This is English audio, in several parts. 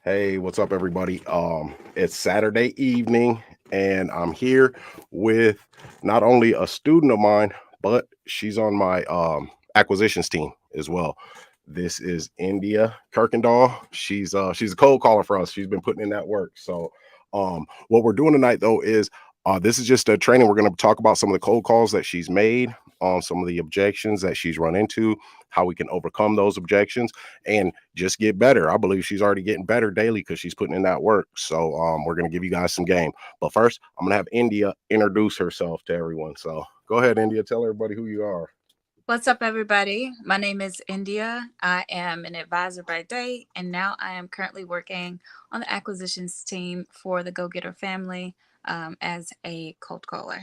Hey, what's up, everybody? It's Saturday evening, and I'm here with not only a student of mine, but she's on my acquisitions team as well. This is India Kirkendall. She's a cold caller for us. She's been putting in that work. So, what we're doing tonight though is this is just a training. We're going to talk about some of the cold calls that she's made, some of the objections that she's run into, how we can overcome those objections, and just get better. I believe she's already getting better daily because she's putting in that work. So we're gonna give you guys some game. But first, I'm gonna have India introduce herself to everyone. So go ahead, India. Tell everybody who you are. What's up, everybody? My name is India. I am an advisor by day, and now I am currently working on the acquisitions team for the Go Getter family as a cold caller.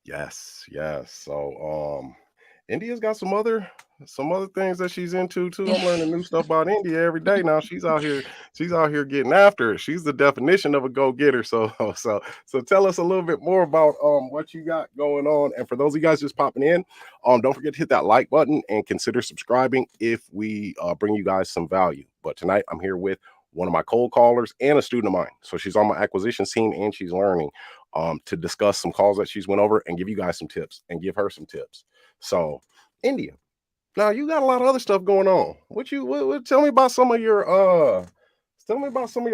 Yes, yes. So India's got some other things that she's into too. I'm learning new stuff about India every day now. She's out here getting after it. She's the definition of a go-getter. So so tell us a little bit more about what you got going on. And for those of you guys just popping in, don't forget to hit that like button and consider subscribing if we bring you guys some value. But tonight I'm here with one of my cold callers and a student of mine. So she's on my acquisitions team and she's learning to discuss some calls that she's went over and give you guys some tips and give her some tips. So, India, now you got a lot of other stuff going on. Tell me about some of your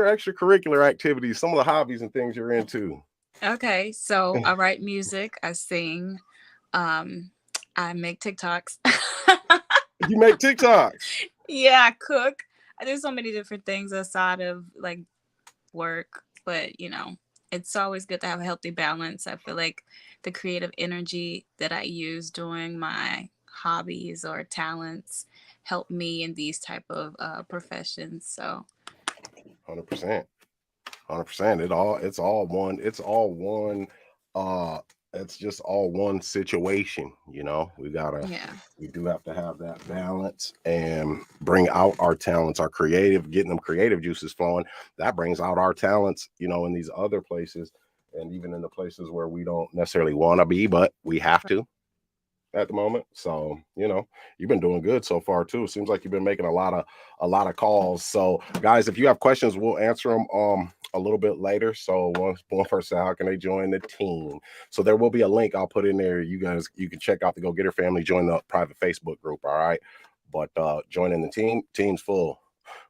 extracurricular activities, some of the hobbies and things you're into. Okay, so I write music, I sing, um, I make TikToks. You make TikToks. Yeah, I cook. I do so many different things outside of like work, but it's always good to have a healthy balance. I feel like the creative energy that I use doing my hobbies or talents help me in these type of professions. So 100%. 100%. It's all one. Uh, it's just all one situation. yeah, We do have to have that balance and bring out our talents, our creative, getting them creative juices flowing. That brings out our talents, in these other places, and even in the places where we don't necessarily want to be, but we have to at the moment. So, you've been doing good so far too. It seems like you've been making a lot of calls. So, guys, if you have questions, we'll answer them a little bit later. So, one person, how can they join the team? So, there will be a link I'll put in there. You guys, you can check out the Go Getter family, join the private Facebook group. All right, but joining the team's full.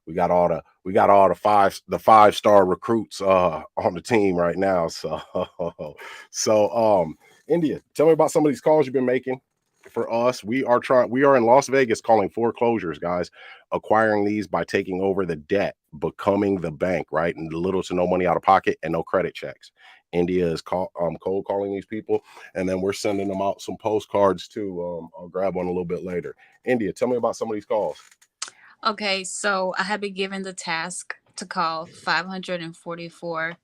We got all the five-star recruits on the team right now. So India, tell me about some of these calls you've been making for us. We are in Las Vegas calling foreclosures, guys, acquiring these by taking over the debt, becoming the bank, right? And little to no money out of pocket and no credit checks. India is cold calling these people, and then we're sending them out some postcards too. I'll grab one a little bit later. India, tell me about some of these calls. okay. So I have been given the task to call 544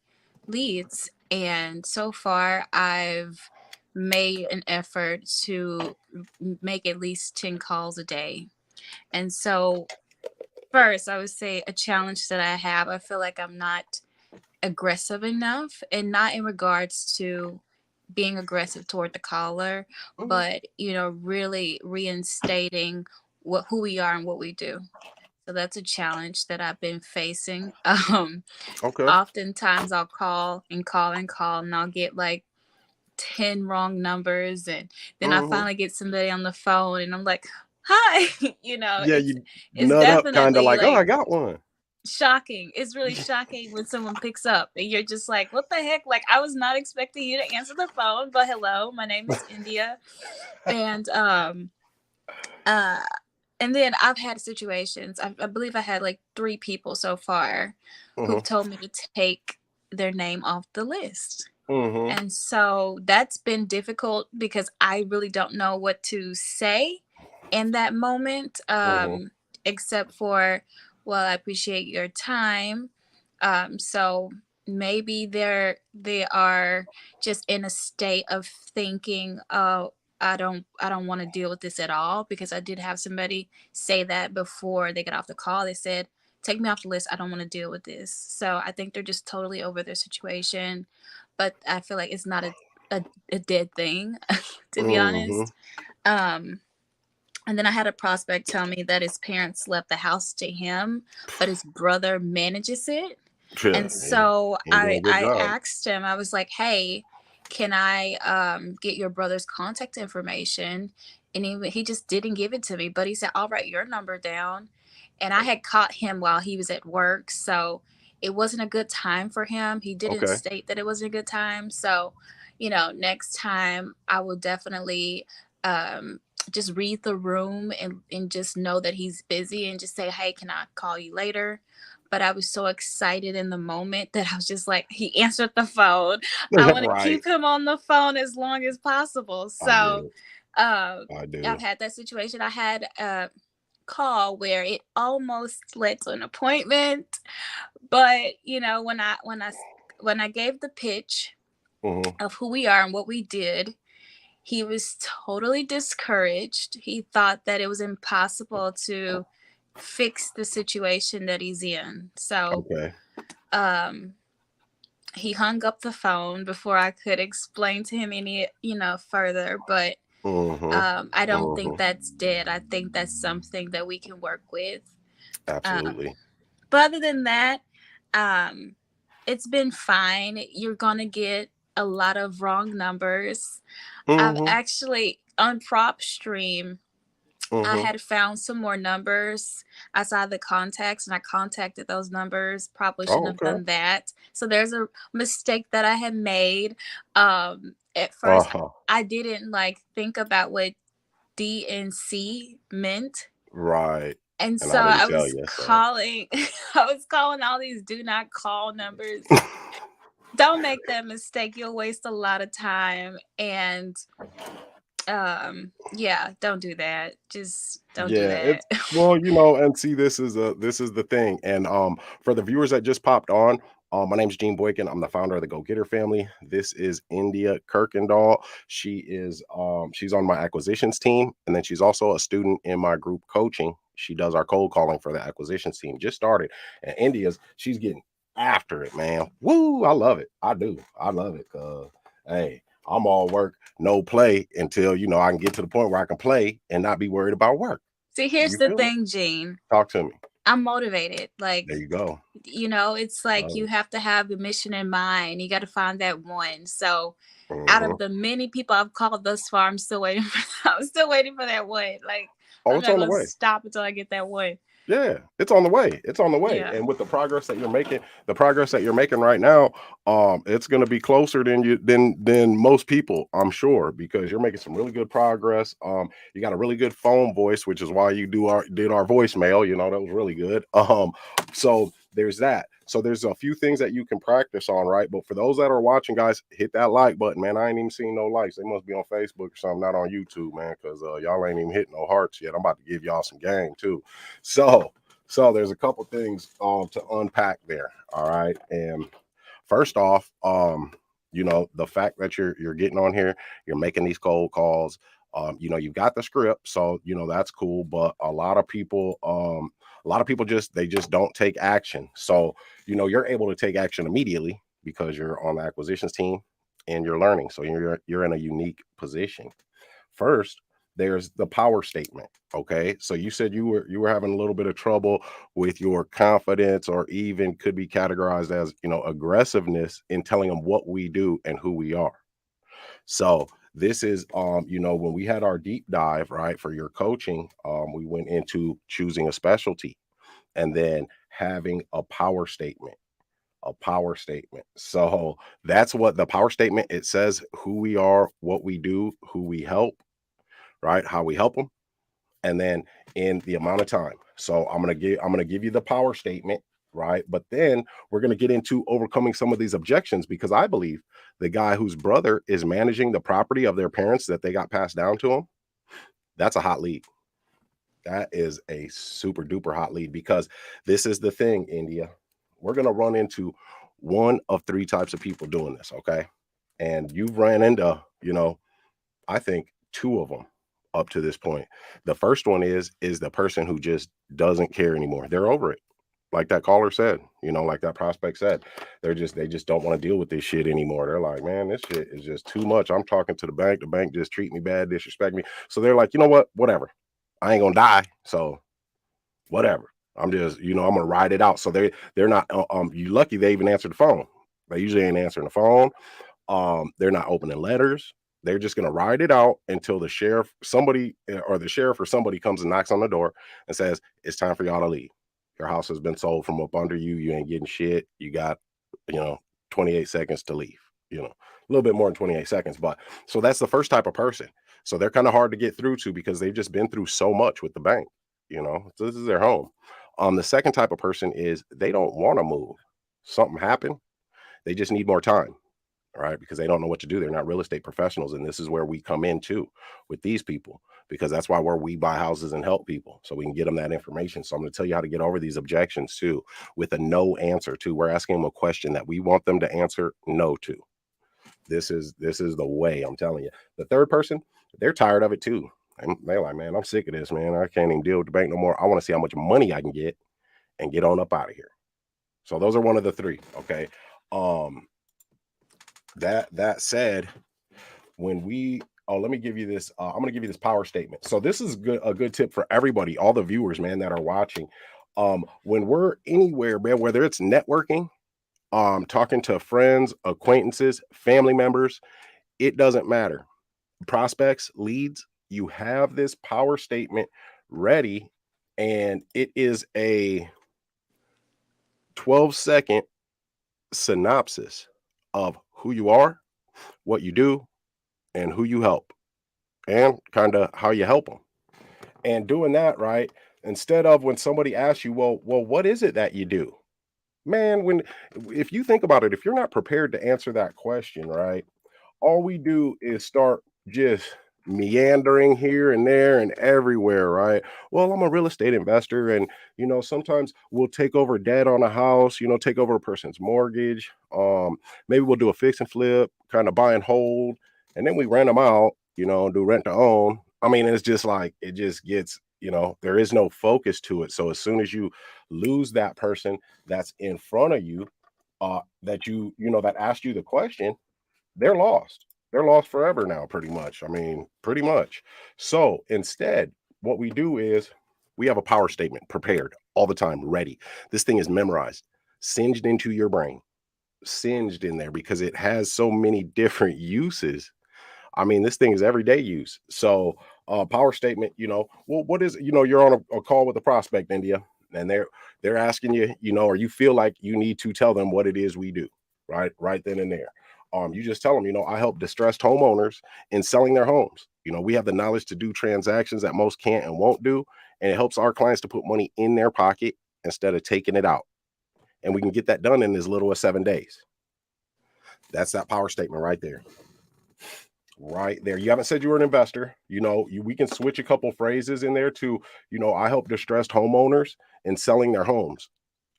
leads, and so far I've made an effort to make at least 10 calls a day. And so first, I would say a challenge that I have, I feel like I'm not aggressive enough, and not in regards to being aggressive toward the caller, Mhm. but really reinstating what who we are and what we do. So that's a challenge that I've been facing. Okay. Oftentimes I'll call and call and call, and I'll get like 10 wrong numbers, and then I Hmm. finally get somebody on the phone and I'm like, "Hi." Yeah, It's you it's nut up, kind of definitely like, oh, I like got one. shocking. It's really shocking when someone picks up and you're just like, "What the heck?" Like, I was not expecting you to answer the phone, but hello, my name is India. And uh and then I've had situations. I believe I had like 3 people so far Hmm. who've told me to take their name off the list. Hmm. And so that's been difficult because I really don't know what to say in that moment, Hmm. except for, well, I appreciate your time. So maybe they are just in a state of thinking, oh, I don't want to deal with this at all, because I did have somebody say that before they got off the call. They said, take me off the list. I don't want to deal with this. So I think they're just totally over their situation, but I feel like it's not a dead thing, to be Hmm. honest. Um, And then I had a prospect tell me that his parents left the house to him, but his brother manages it. Yeah, And so ain't doing a good I job. asked him, I was like, "Hey, can I get your brother's contact information?" And he just didn't give it to me, but he said, "I'll write your number down." And I had caught him while he was at work, so it wasn't a good time for him. He didn't Okay. state that it wasn't a good time. So, next time I will definitely um just read the room and just know that he's busy and just say, "Hey, can I call you later?" But I was so excited in the moment that I was just like, he answered the phone. I want to Right. keep him on the phone as long as possible. I get So it. uh, I do. I've had that situation. I had a call where it almost led to an appointment, but when I gave the pitch Hmm. of who we are and what we did, he was totally discouraged. He thought that it was impossible to fix the situation that he's in. So Okay. um he hung up the phone before I could explain to him any, further. But Hmm. I don't think Hmm. that's dead. I think that's something that we can work with. Um, Absolutely. but other than that, um, it's been fine. You're gonna get a lot of wrong numbers. I've Hmm. actually on Prop Stream, I Hmm. had found some more numbers outside the contacts, and I contacted those numbers. Probably shouldn't Oh, have okay. done that. So there's a mistake that I had made. At first, Uh-huh. I didn't like think about what DNC meant, Right. and And so I didn't I tell was you, so. calling. I was calling all these do not call numbers. Don't make that mistake. You'll waste a lot of time, and yeah, don't do that. Just don't do Yeah, that. it's well, and see, this is the thing. And for the viewers that just popped on, my name's Gene Boykin. I'm the founder of the Go Getter family. This is India Kirkendall. She's on my acquisitions team, and then she's also a student in my group coaching. She does our cold calling for the acquisitions team. Just started. And she's getting after it, man. Woo! I love it. I do. I love it. Hey, I'm all work, no play until I can get to the point where I can play and not be worried about work. See, here's You the feel me? thing, Gene. Talk to me. I'm motivated. There Like, you go. it's like Love you it. have to have a mission in mind. You got to find that one. So, out Mhm. of the many people I've called thus far, I'm still waiting I'm still waiting for that one. Like, Oh, I'm it's not on the gonna way. stop until I get that one. Yeah, it's on the way. It's on the way. Yeah. And with the progress that you're making, the progress that you're making right now, it's going to be closer than most people, I'm sure, because you're making some really good progress. You got a really good phone voice, which is why you did our voicemail. That was really good. So there's that. So there's a few things that you can practice on, right? But for those that are watching, guys, hit that like button, man. I ain't even seen no likes. They must be on Facebook or something, not on YouTube, man, because y'all ain't even hitting no hearts yet. I'm about to give y'all some game too. So, there's a couple things to unpack there. All right. And first off, the fact that you're getting on here, you're making these cold calls, you've got the script, so that's cool. But a lot of people just don't take action. So, you're able to take action immediately because you're on the acquisitions team and you're learning. So you're in a unique position. First, there's the power statement. Okay. So you said you were having a little bit of trouble with your confidence, or even could be categorized as, aggressiveness in telling them what we do and who we are. So this is when we had our deep dive, right, for your coaching, we went into choosing a specialty and then having a power statement. A power statement. So that's what the power statement, it says who we are, what we do, who we help, right? How we help them, and then in the amount of time. So I'm gonna give you the power statement, right? But then we're gonna get into overcoming some of these objections, because I believe the guy whose brother is managing the property of their parents that they got passed down to him, that's a hot lead. That is a super duper hot lead, because this is the thing, India. We're gonna run into one of three types of people doing this, okay? And you've ran into, I think two of them up to this point. The first one is the person who just doesn't care anymore. They're over it. Like that caller said, like that prospect said, they just don't want to deal with this shit anymore. They're like, man, this shit is just too much. I'm talking to the bank. The bank just treat me bad, disrespect me. So they're like, you know what? Whatever. I ain't gonna die, so whatever. I'm just, I'm gonna ride it out. So they're not you lucky they even answered the phone. They usually ain't answering the phone. They're not opening letters. They're just gonna ride it out until the sheriff, somebody or the sheriff or somebody comes and knocks on the door and says, it's time for y'all to leave. Your house has been sold from up under you. You ain't getting shit. You got, you know, 28 seconds to leave, a little bit more than 28 seconds. But so that's the first type of person. So they're kind of hard to get through to because they've just been through so much with the bank, so this is their home. The second type of person is they don't want to move. Something happened. They just need more time, right? Because they don't know what to do. They're not real estate professionals. And this is where we come in too with these people, because that's why we buy houses and help people so we can get them that information. So I'm going to tell you how to get over these objections too, with a no answer too. We're asking them a question that we want them to answer no to. This is the way. I'm telling you. The third person, they're tired of it too. And they're like, man, I'm sick of this, man. I can't even deal with the bank no more. I want to see how much money I can get and get on up out of here. So those are one of the three. Okay. That said, when we let me give you this. I'm going to give you this power statement. So this is a good tip for everybody, all the viewers, man, that are watching. When we're anywhere, man, whether it's networking, talking to friends, acquaintances, family members, it doesn't matter. Prospects, leads, you have this power statement ready, and it is a 12-second synopsis of who you are, what you do, and who you help, and kind of how you help them. And doing that, right, instead of when somebody asks you, well, what is it that you do? Man, if you think about it, if you're not prepared to answer that question, right, all we do is start just meandering here and there and everywhere, right? Well, I'm a real estate investor, and sometimes we'll take over debt on a house, take over a person's mortgage. Maybe we'll do a fix and flip, kind of buy and hold, and then we rent them out, do rent to own. I mean, it's just like it just gets, there is no focus to it. So as soon as you lose that person that's in front of you, that that asked you the question, they're lost. They're lost forever now, pretty much. I mean, pretty much. So instead, what we do is we have a power statement prepared all the time, ready. This thing is memorized, singed into your brain, singed in there because it has so many different uses. I mean, this thing is everyday use. So, power statement, well, what is, you're on a call with a prospect, India, and they're asking you, or you feel like you need to tell them what it is we do, right then and there. You just tell them, I help distressed homeowners in selling their homes. We have the knowledge to do transactions that most can't and won't do, and it helps our clients to put money in their pocket instead of taking it out. And we can get that done in as little as 7 days. That's that power statement right there. Right there. You haven't said you were an investor. We can switch a couple phrases in there to, I help distressed homeowners in selling their homes.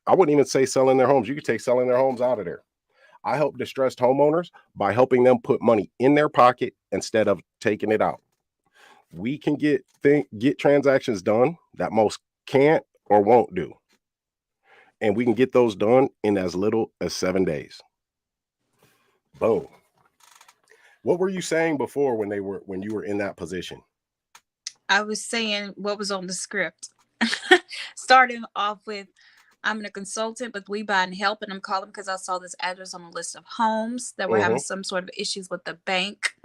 I wouldn't even say selling their homes. You could take selling their homes out of there. I help distressed homeowners by helping them put money in their pocket instead of taking it out. We can get transactions done that most can't or won't do. And we can get those done in as little as 7 days. Boom. What were you saying before when you were in that position? I was saying what was on the script. Starting off with, I'm a consultant, but we buy and help, and I'm calling because I saw this address on a list of homes that were having some sort of issues with the bank,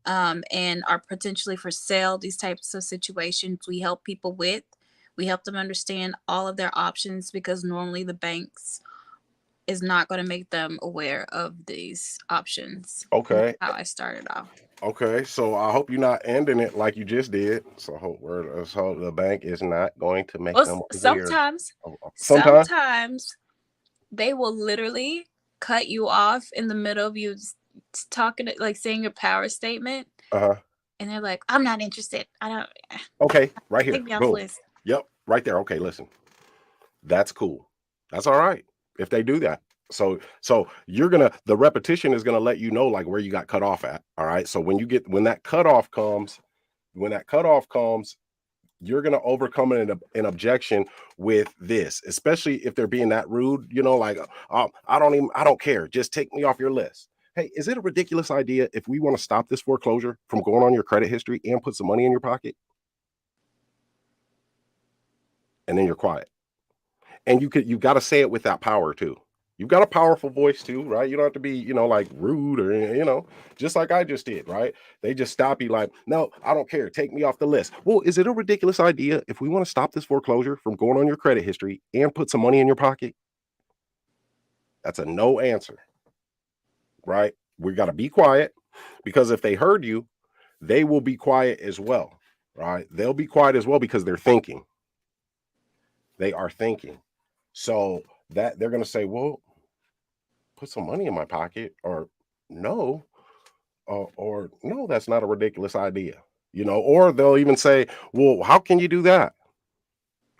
and are potentially for sale. These types of situations we help people with. We help them understand all of their options because normally the banks is not going to make them aware of these options. Okay. How I started off. Okay, so I hope you're not ending it like you just did. So so the bank is not going to make them aware. Sometimes they will literally cut you off in the middle of you talking, like saying your power statement. And they're like, I'm not interested. I don't. Okay, right here. Take me off the list. Yep, right there. Okay, listen. That's cool. That's all right if they do that. So the repetition is gonna let you know like where you got cut off at. All right. So when that cutoff comes, you're gonna overcome an objection with this, especially if they're being that rude. Like I don't care. Just take me off your list. Hey, is it a ridiculous idea if we want to stop this foreclosure from going on your credit history and put some money in your pocket? and then you're quiet. And you've got to say it with that power too. You've got a powerful voice too, right? You don't have to be, like rude or, just like I just did, right? They just stop you like, no, I don't care. Take me off the list. Well, is it a ridiculous idea if we want to stop this foreclosure from going on your credit history and put some money in your pocket? That's a no answer, right? We got to be quiet, because if they heard you, they will be quiet as well, right? They'll be quiet as well because they're thinking. They are thinking. So that they're going to say, well, put some money in my pocket, or no, or no, that's not a ridiculous idea, or they'll even say, well, how can you do that?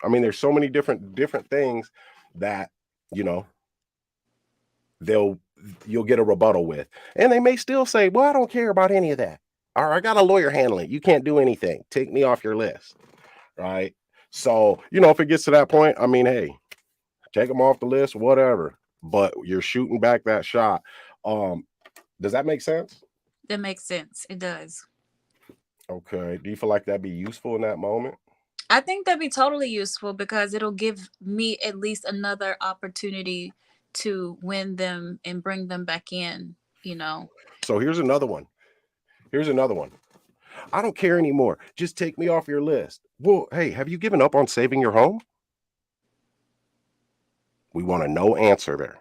I mean, there's so many different things that, you know, they'll you'll get a rebuttal with. And they may still say, well, I don't care about any of that. Or I got a lawyer handling it. You can't do anything. Take me off your list. Right. So, if it gets to that point, I mean, hey, take them off the list, whatever. But you're shooting back that shot. Does that make sense? That makes sense. It does. Okay. Do you feel like that'd be useful in that moment? I think that'd be totally useful because it'll give me at least another opportunity to win them and bring them back in, you know. So here's another one. I don't care anymore. Just take me off your list. Well, hey, have you given up on saving your home? We want a no answer there,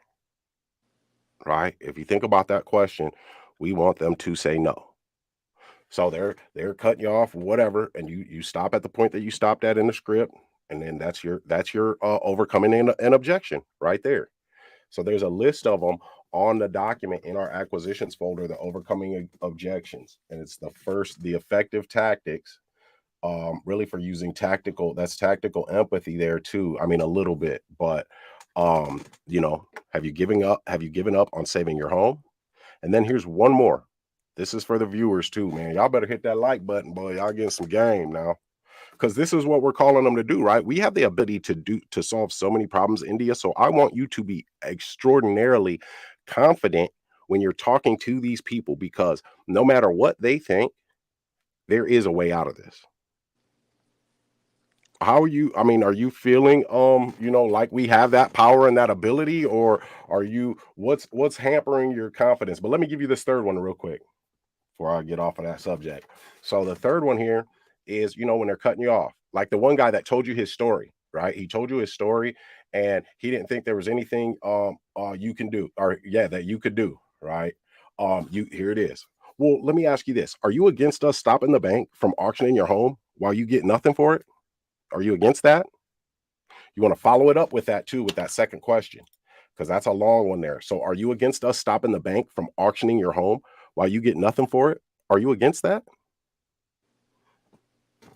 right? If you think about that question, we want them to say no. So they're cutting you off, whatever, and you stop at the point that you stopped at in the script, and then that's your overcoming an objection right there. So there's a list of them on the document in our acquisitions folder, the overcoming objections, and it's the effective tactics. Really for using that's tactical empathy there too. I mean, a little bit, but have you given up on saving your home? And then here's one more. This is for the viewers too, man. Y'all better hit that like button, boy. Y'all getting some game now. Because this is what we're calling them to do, right? We have the ability to solve so many problems, India. So I want you to be extraordinarily confident when you're talking to these people, because no matter what they think, there is a way out of this. How are you? I mean, are you feeling like we have that power and that ability, or are you what's hampering your confidence? But let me give you this third one real quick before I get off of that subject. So the third one here is, when they're cutting you off, like the one guy that told you his story, right? He told you his story and he didn't think there was anything you can do, or that you could do, right? Here it is. Well, let me ask you this. Are you against us stopping the bank from auctioning your home while you get nothing for it? Are you against that? You want to follow it up with that too, with that second question, because that's a long one there. So are you against us stopping the bank from auctioning your home while you get nothing for it? Are you against that?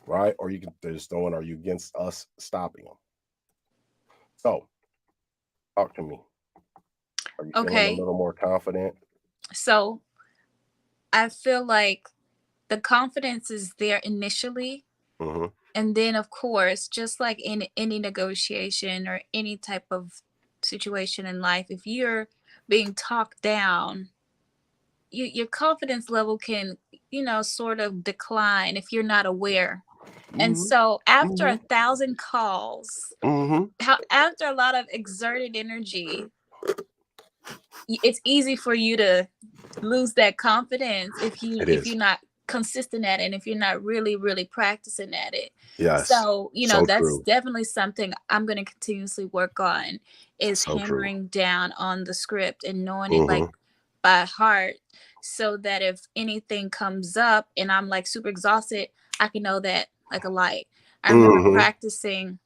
Right? Or you can just throw in, are you against us stopping them? So talk to me. Are you feeling a little more confident? So I feel like the confidence is there initially. Mm-hmm. And then, of course, just like in any negotiation or any type of situation in life, if you're being talked down, your confidence level can, sort of decline if you're not aware. And Mm-hmm. so after Mm-hmm. 1,000 calls, Mm-hmm. after a lot of exerted energy, it's easy for you to lose that confidence if you're not consistent at it, and if you're not really really practicing at it. Yes. So that's true. definitely something I'm going to continuously work on, is So hammering down on the script and knowing it like Mm-hmm. by heart, so that if anything comes up and I'm like super exhausted, I can know that like a light. I remember Mm-hmm. practicing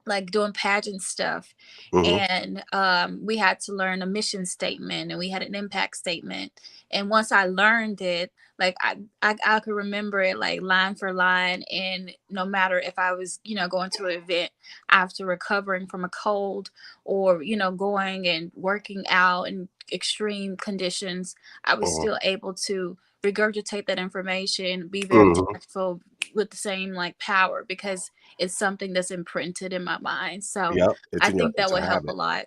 like doing pageant stuff, Mm-hmm. and we had to learn a mission statement and we had an impact statement. And once I learned it, like I could remember it like line for line. And no matter if I was going to an event after recovering from a cold, or going and working out in extreme conditions, I was Mm-hmm. still able to regurgitate that information, be very Mm-hmm. tactful with the same like power, because it's something that's imprinted in my mind. So Yep. I think that It's a would help a habit. lot.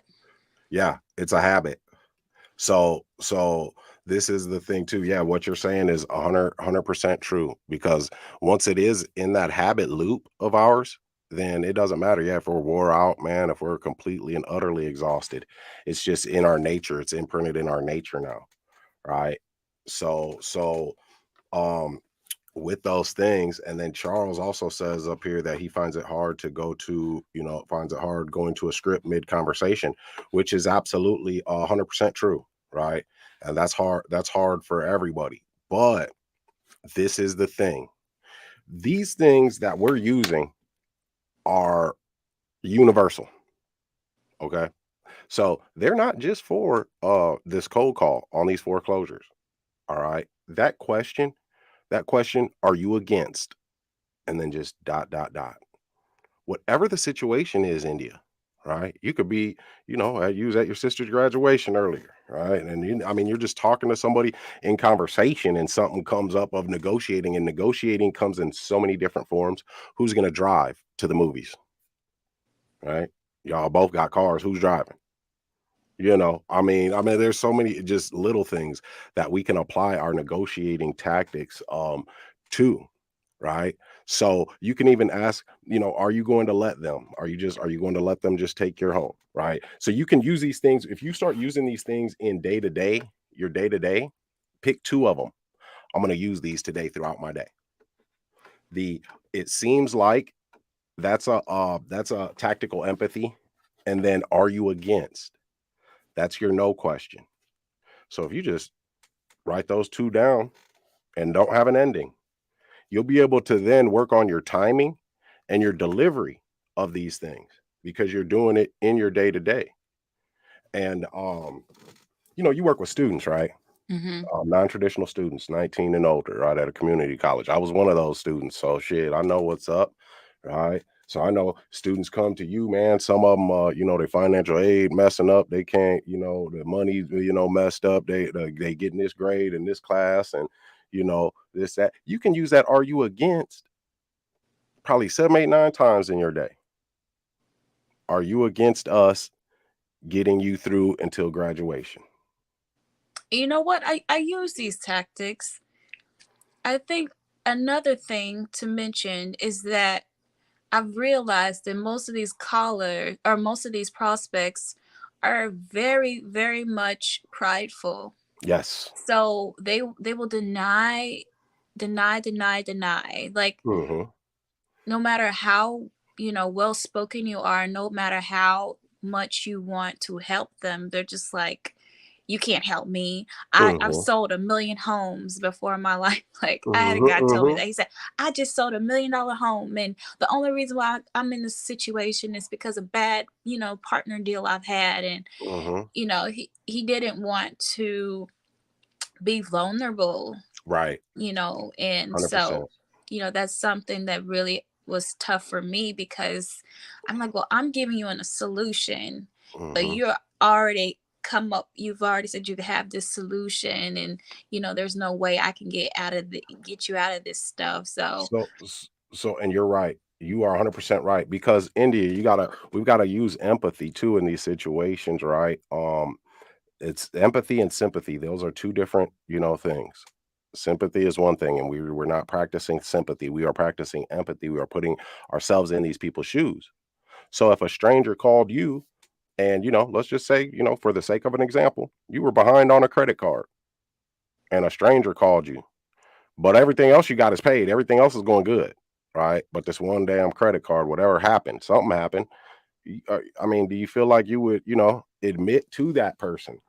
Yeah, it's a habit. So this is the thing too. Yeah, what you're saying is 100% true, because once it is in that habit loop of ours, then it doesn't matter. Yeah, if we're wore out, man, if we're completely and utterly exhausted, it's just in our nature. It's imprinted in our nature now, right? So um with those things, and then Charles also says up here that he finds it hard to go to, finds it hard going to a script mid conversation, which is absolutely 100% true, right? And that's hard for everybody. But this is the thing. These things that we're using are universal, okay? So they're not just for this cold call on these foreclosures. All right. That question, are you against? And then just dot dot dot. Whatever the situation is, India, right? You could be, you was at your sister's graduation earlier, right? And you're just talking to somebody in conversation, and something comes up of negotiating, and negotiating comes in so many different forms. Who's going to drive to the movies, right? Y'all both got cars. Who's driving? There's so many just little things that we can apply our negotiating tactics to, right? So you can even ask, are you going to let them? Are you going to let them just take your home, right? So you can use these things. If you start using these things in your day to day, pick two of them. I'm going to use these today throughout my day. It seems like that's a tactical empathy, and then are you against? That's your no question. So if you just write those two down and don't have an ending, you'll be able to then work on your timing and your delivery of these things, because you're doing it in your day to day. And you work with students, right? Hmm. Non-traditional students, 19 and older, right, at a community college. I was one of those students, so shit, I know what's up, right? So I know students come to you, man. Some of them, their financial aid messing up. They can't, the money, messed up. They getting this grade in this class, and this that. You can use that. Are you against? Probably 7, 8, 9 times in your day. Are you against us getting you through until graduation? You know what? I use these tactics. I think another thing to mention is that I've realized that most of these callers or most of these prospects are very, very much prideful. Yes. So they will deny. Like, Hmm. no matter how, well spoken you are, no matter how much you want to help them, they're just like, you can't help me. I've Hmm. sold 1 million homes before in my life. Like, I had a Hmm. guy tell me Hmm. that. He said, I just sold $1 million home. And the only reason why I'm in this situation is because of bad, partner deal I've had. And, Hmm. he didn't want to be vulnerable, Right. and 100%. so, that's something that really was tough for me, because I'm like, well, I'm giving you a solution, but Hmm. you've already said you have this solution, and there's no way I can get you out of this stuff. So And you're right. You are 100% right, because India, we've got to use empathy too in these situations, right? It's empathy and sympathy. Those are two different, things. Sympathy is one thing, and we're not practicing sympathy. We are practicing empathy. We are putting ourselves in these people's shoes. So if a stranger called you, and let's just say, for the sake of an example, you were behind on a credit card, and a stranger called you, but everything else you got is paid. Everything else is going good, right? But this one damn credit card, whatever happened, something happened. Do you feel like you would, admit to that person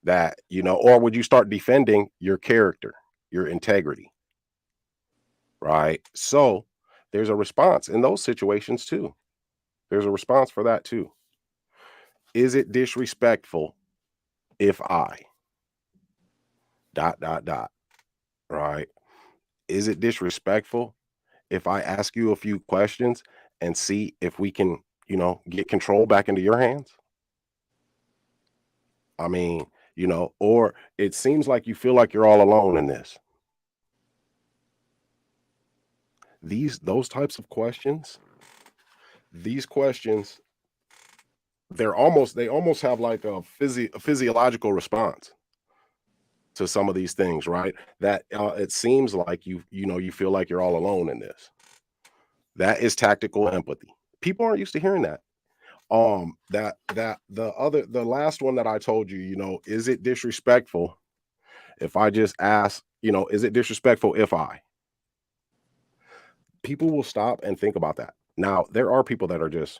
that, or would you start defending your character, your integrity, right? So there's a response in those situations too. There's a response for that too. Is it disrespectful if I dot dot dot, right? Is it disrespectful if I ask you a few questions and see if we can, get control back into your hands? I mean, or it seems like you feel like you're all alone in this. Those types of questions, these questions, they almost have like a physiological response to some of these things, right? That it seems like you feel like you're all alone in this. That is tactical empathy. People aren't used to hearing that. The last one that I told you, is it disrespectful if I just ask, is it disrespectful if people will stop and think about that. Now, there are people that are just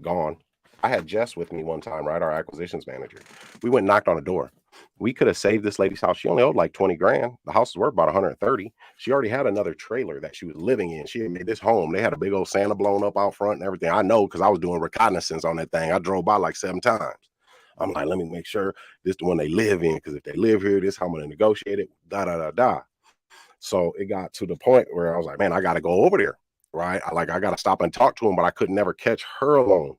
gone. I had Jess with me one time, right? Our acquisitions manager. We went and knocked on a door. We could have saved this lady's house. She only owed like 20 grand. The house was worth about 130. She already had another trailer that she was living in. She had made this home. They had a big old Santa blown up out front and everything. I know because I was doing reconnaissance on that thing. I drove by like 7 times. I'm like, let me make sure this is the one they live in, because if they live here, this is how I'm going to negotiate it. Da da da da. So it got to the point where I was like, man, I got to go over there, right? I got to stop and talk to him, but I could never catch her alone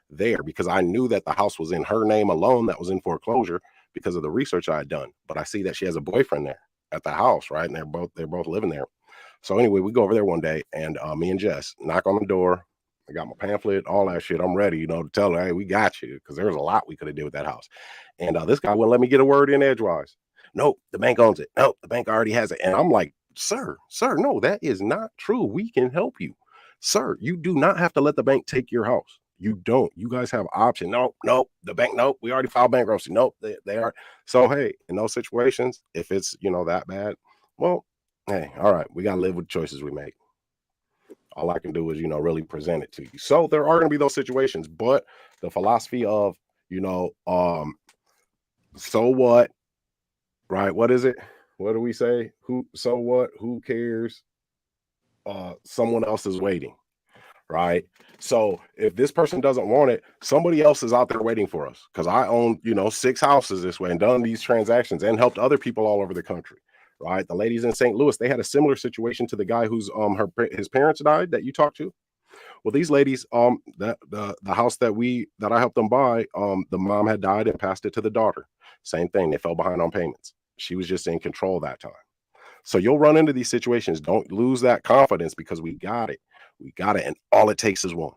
there because I knew that the house was in her name alone that was in foreclosure because of the research I had done. But I see that she has a boyfriend there at the house, right? And they're both living there. So anyway, we go over there one day, and me and Jess knock on the door. I got my pamphlet, all that shit. I'm ready, to tell her, hey, we got you, because there's a lot we could have did with that house. And this guy wouldn't let me get a word in edgewise. Nope, the bank owns it. Nope, the bank already has it. And I'm like, sir, no, that is not true. We can help you. Sir, you do not have to let the bank take your house. You don't. You guys have option. Nope, the bank, nope, we already filed bankruptcy. Nope, they are. So, hey, in those situations, if it's, that bad, well, hey, all right, we got to live with the choices we make. All I can do is, really present it to you. So there are going to be those situations, but the philosophy of, so what, right? What is it? What do we say? So what? Who cares? Someone else is waiting, right? So if this person doesn't want it, somebody else is out there waiting for us, because I own, 6 houses this way and done these transactions and helped other people all over the country, right? The ladies in St. Louis, they had a similar situation to the guy whose his parents died that you talked to. Well, these ladies, that the house that I helped them buy, the mom had died and passed it to the daughter. Same thing. They fell behind on payments. She was just in control that time. So you'll run into these situations. Don't lose that confidence, because we got it. We got it. And all it takes is one.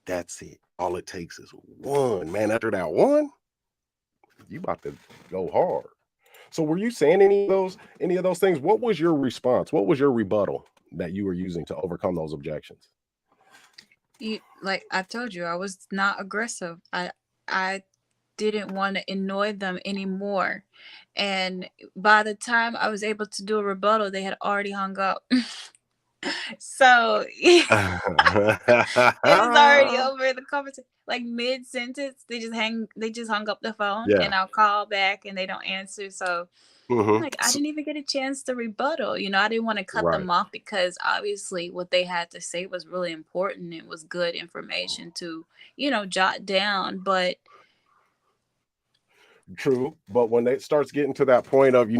That's it. All it takes is one, man. After that one, you about to go hard. So were you saying any of those things? What was your response? What was your rebuttal that you were using to overcome those objections? Like I told you, I was not aggressive. I didn't want to annoy them anymore. And by the time I was able to do a rebuttal, they had already hung up. So it was already over. The conversation, like mid sentence, they just hung up the phone, Yeah. and I'll call back and they don't answer. So like I didn't even get a chance to rebuttal. I didn't want to cut them off, because obviously what they had to say was really important. It was good information to, jot down. But True, but when it starts getting to that point of, you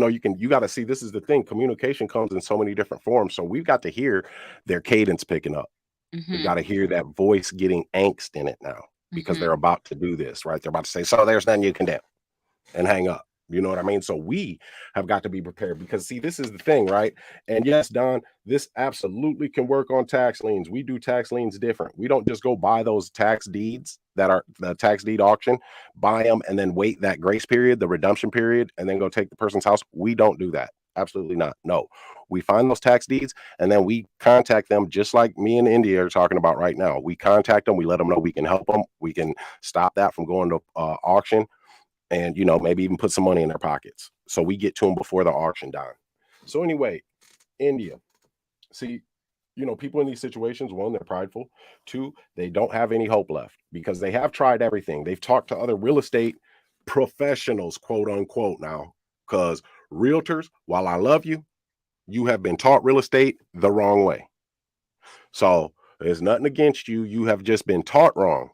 got to see, this is the thing, communication comes in so many different forms. So we've got to hear their cadence picking up. We got to hear that voice getting angst in it now, because they're about to do this, right? They're about to say, so there's nothing you can do, and hang up. You know what I mean? So we have got to be prepared, because see, this is the thing, right? And yes, Don, this absolutely can work on tax liens. We do tax liens different. We don't just go buy those tax deeds that are the tax deed auction, buy them, and then wait that grace period, the redemption period, and then go take the person's house. We don't do that. Absolutely not. No, we find those tax deeds, and then we contact them, just like me and India are talking about right now. We contact them. We let them know we can help them. We can stop that from going to auction, and maybe even put some money in their pockets, so we get to them before the auction down. So anyway, India, see, people in these situations, one, they're prideful. Two, they don't have any hope left, because they have tried everything. They've talked to other real estate professionals, quote unquote, now, because realtors, while I love you, you have been taught real estate the wrong way. So there's nothing against you. You have just been taught wrong.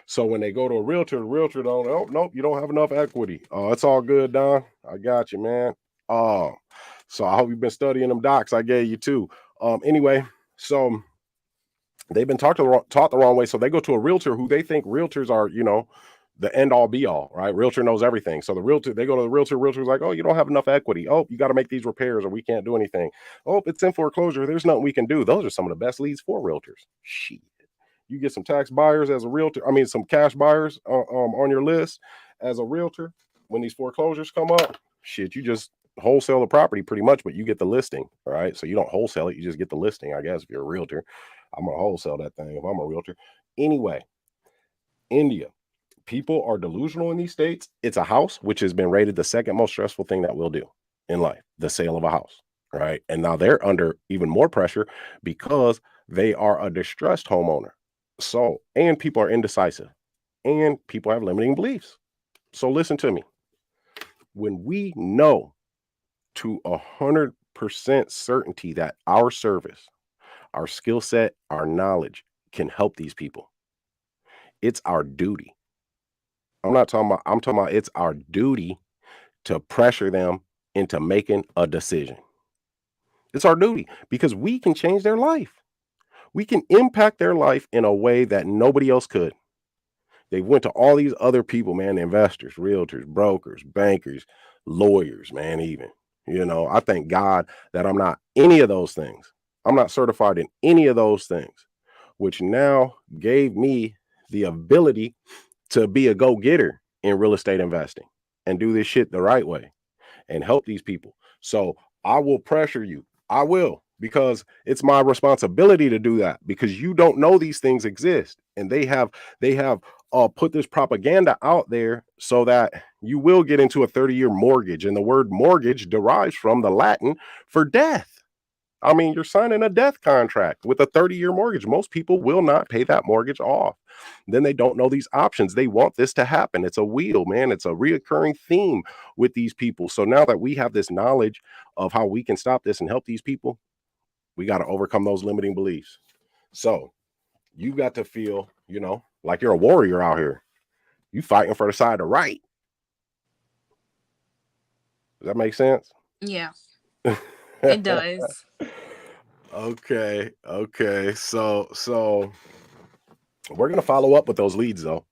So when they go to a realtor, the realtor don't, oh, nope, you don't have enough equity. Oh, it's all good, Don. I got you, man. So I hope you've been studying them docs I gave you too. Anyway, so they've been taught the wrong way. So they go to a realtor who they think realtors are, the end all be all, right? Realtor knows everything. So they go to the realtor's like, oh, you don't have enough equity. Oh, you got to make these repairs, or we can't do anything. Oh, it's in foreclosure. There's nothing we can do. Those are some of the best leads for realtors. Shit. You get some tax buyers as a realtor. I mean, some cash buyers on your list as a realtor. When these foreclosures come up, shit, you just wholesale the property pretty much, but you get the listing, right? So you don't wholesale it, you just get the listing, I guess, if you're a realtor. I'm gonna wholesale that thing if I'm a realtor. Anyway, India. People are delusional in these states. It's a house, which has been rated the second most stressful thing that we'll do in life, the sale of a house, right? And now they're under even more pressure because they are a distressed homeowner. So, and people are indecisive and people have limiting beliefs. So, listen to me. When we know to 100% certainty that our service, our skill set, our knowledge can help these people, it's our duty. I'm talking about it's our duty to pressure them into making a decision. It's our duty because we can change their life. We can impact their life in a way that nobody else could. They went to all these other people, man, investors, realtors, brokers, bankers, lawyers, man, even. I thank God that I'm not any of those things. I'm not certified in any of those things, which now gave me the ability to be a go-getter in real estate investing and do this shit the right way and help these people. So I will pressure you. I will, because it's my responsibility to do that, because you don't know these things exist. And they have put this propaganda out there so that you will get into a 30-year mortgage. And the word mortgage derives from the Latin for death. I mean, you're signing a death contract with a 30-year mortgage. Most people will not pay that mortgage off. Then they don't know these options. They want this to happen. It's a wheel, man. It's a reoccurring theme with these people. So now that we have this knowledge of how we can stop this and help these people, we got to overcome those limiting beliefs. So you got to feel, like you're a warrior out here. You fighting for the side of right. Does that make sense? Yeah, it does. Okay. So we're gonna follow up with those leads though.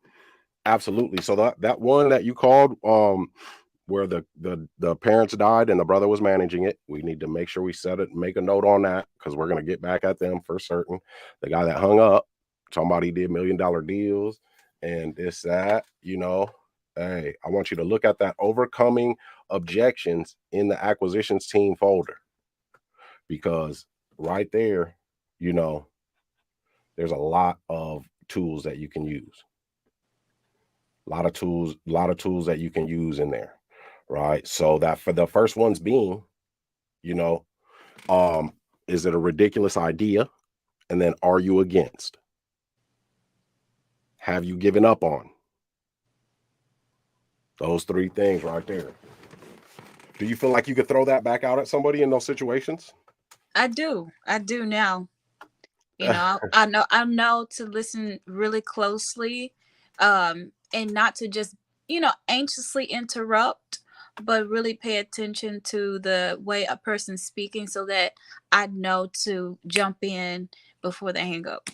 Absolutely. So that one that you called, where the parents died and the brother was managing it, we need to make sure we set it, make a note on that, because we're gonna get back at them for certain. The guy that hung up, talking about he did $1 million deals and this, that, hey, I want you to look at that overcoming objections in the acquisitions team folder, because right there, there's a lot of tools that you can use. A lot of tools that you can use in there, right? So that for the first ones being, you know, is it a ridiculous idea? And then are you against? Have you given up on? Those three things right there. Do you feel like you could throw that back out at somebody in those situations? I do now. I know to listen really closely, and not to just, anxiously interrupt, but really pay attention to the way a person's speaking so that I know to jump in before they hang up.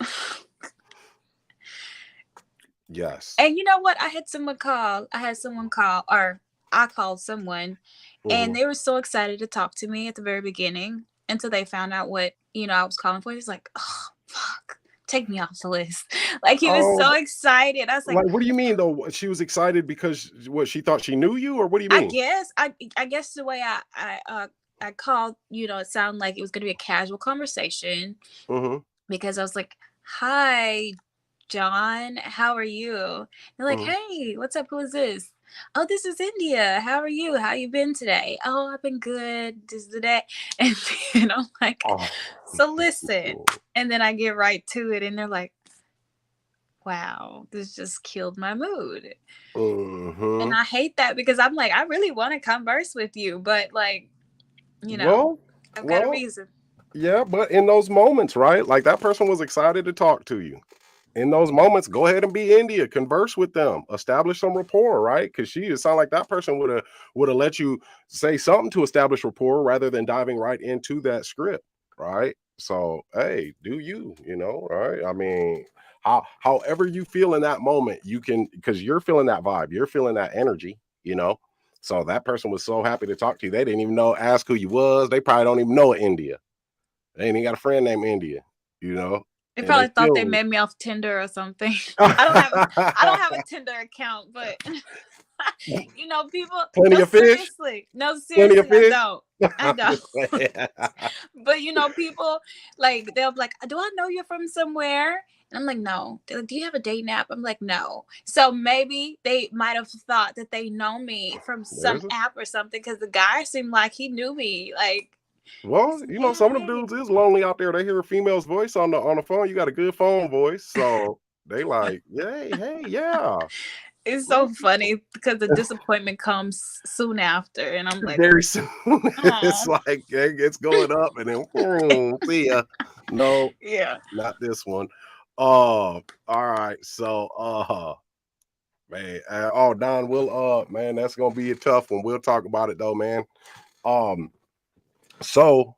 Yes. And you know what? I had someone call, or I called someone, and Mhm. they were so excited to talk to me at the very beginning until they found out what, I was calling for. He's like, oh, fuck, take me off the list. Like, he was Oh, so excited. I was like, like, what do you mean though? She was excited because what, she thought she knew you, or what do you mean? I guess the way I called, it sounded like it was going to be a casual conversation, Mhm. because I was like, "Hi, John, how are you?" They're like, Mhm. "Hey, what's up? Who is this?" "Oh, this is India. How are you? How you been today?" "Oh, I've been good. This is the day." And then I'm like, Oh. "So listen." And then I get right to it, and they're like, "Wow, this just killed my mood." And Mhm. I hate that, because I'm like, I really want to converse with you, but like, you know, Well, I've got a well, reason. yeah, but in those moments, right? Like that person was excited to talk to you. In those moments, go ahead and be India, converse with them, establish some rapport, right? Because it sounded like that person would have let you say something to establish rapport rather than diving right into that script, right? So, hey, do you, right? I mean, however you feel in that moment, you can, because you're feeling that vibe, you're feeling that energy, you know. So that person was so happy to talk to you. They didn't even ask who you was. They probably don't even know India. They ain't even got a friend named India, you know. They and they probably thought they feel made me off Tinder or something. I don't have a it. Tinder account, but people. Plenty No, of fish. seriously, no, Plenty of seriously, I fish. don't. I I'm don't. just playing. But people like they'll be like, "Do I know you from somewhere?" And I'm like, "No." They're like, "Do you have a dating app?" I'm like, "No." So maybe they might have thought that they know me from some There's a app or something because the guy seemed like he knew me. Like, he well, said, you know, "Yeah, some of them hey." dudes is lonely out there. They hear a female's voice on the phone. You got a good phone voice, so they like, yeah, hey, yeah. It's so Let's funny because the disappointment comes soon after, and I'm like, very soon. It's "Oh, like it's going up, and then see ya. No, yeah." not this one. Oh, all right. So, man, oh, Don, we'll, man, that's gonna be a tough one. We'll talk about it though, man. Um, so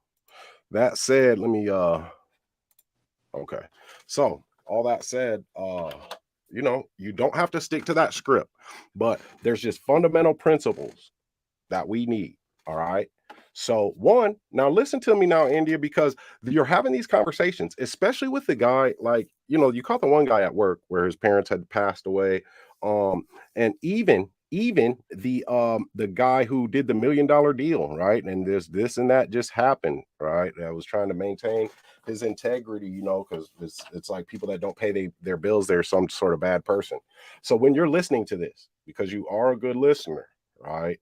that said, let me, okay. So all that said, you don't have to stick to that script, but there's just fundamental principles that we need. All right. So, one, now listen to me now, India, because you're having these conversations, especially with the guy, like, you caught the one guy at work where his parents had passed away. Um, and even the guy who did the $1 million deal, right? And there's this and that just happened, right? That was trying to maintain his integrity, because it's like people that don't pay their bills, they're some sort of bad person. So when you're listening to this, because you are a good listener, right?